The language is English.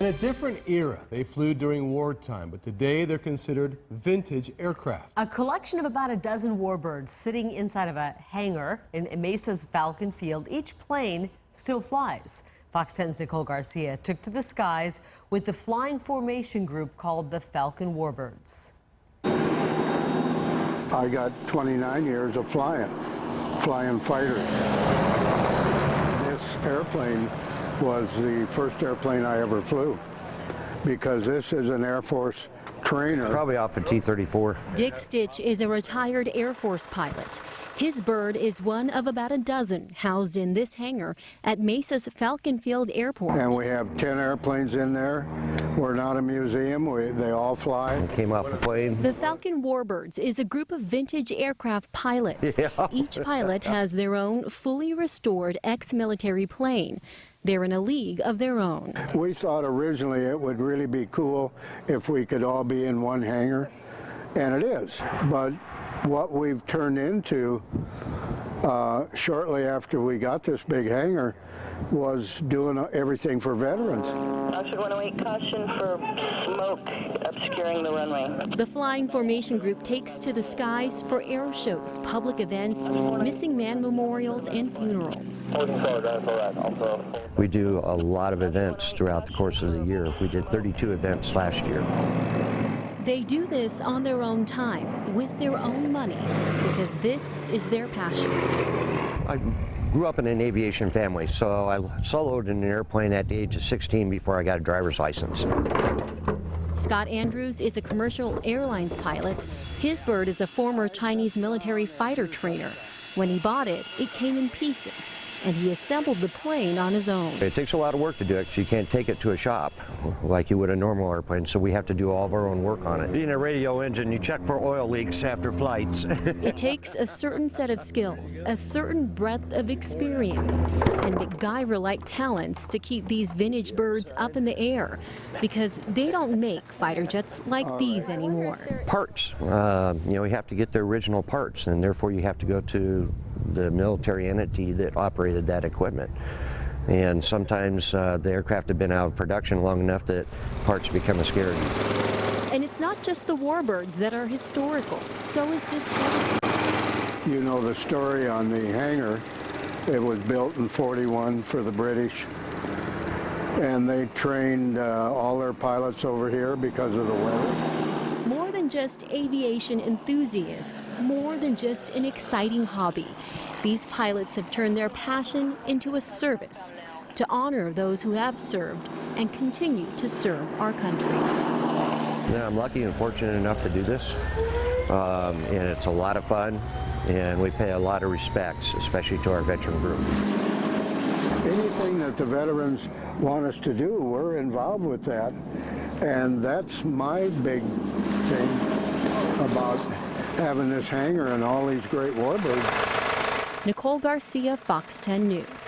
In a different era, they flew during wartime, but today they're considered vintage aircraft. A collection of about a dozen warbirds sitting inside of a hangar in Mesa's Falcon Field. Each plane still flies. Fox 10's Nicole Garcia took to the skies with the flying formation group called the Falcon Warbirds. I got 29 years of flying fighters. This airplane was the first airplane I ever flew because this is an Air Force trainer. Probably off a T-34. Dick Stitch is a retired Air Force pilot. His bird is one of about a dozen housed in this hangar at Mesa's Falcon Field Airport. And we have 10 airplanes in there. We're not a museum. They all fly. Came off the plane. The Falcon Warbirds is a group of vintage aircraft pilots. Yeah. Each pilot has their own fully restored ex-military plane. They're in a league of their own. We thought originally it would really be cool if we could all be in one hangar, and it is. But what we've turned into shortly after we got this big hangar was doing everything for veterans. Oxford 108, caution for smoke obscuring the runway. The flying formation group takes to the skies for air shows, public events, missing man memorials, and funerals. We do a lot of events throughout the course of the year. We did 32 events last year. They do this on their own time, with their own money, because this is their passion. I grew up in an aviation family, so I soloed in an airplane at the age of 16 before I got a driver's license. Scott Andrews is a commercial airlines pilot. His bird is a former Chinese military fighter trainer. When he bought it, it came in pieces, and he assembled the plane on his own. It takes a lot of work to do it, because you can't take it to a shop like you would a normal airplane, so we have to do all of our own work on it. Being a radio engine, you check for oil leaks after flights. It takes a certain set of skills, a certain breadth of experience, and MacGyver-like talents to keep these vintage birds up in the air, because they don't make fighter jets like these anymore. Parts, you know, you have to get the original parts, and therefore you have to go to the military entity that operated that equipment. And sometimes the aircraft have been out of production long enough that parts become a scarcity. And it's not just the warbirds that are historical, so is this plane. You know the story on the hangar. It was built in '41 for the British, and they trained all their pilots over here because of the weather. More than just aviation enthusiasts, more than just an exciting hobby. These pilots have turned their passion into a service to honor those who have served and continue to serve our country. Yeah, I'm lucky and fortunate enough to do this, and it's a lot of fun, and we pay a lot of respects, especially to our veteran group. Anything that the veterans want us to do, we're involved with that. And that's my big thing about having this hangar and all these great warbirds. Nicole Garcia, Fox 10 News.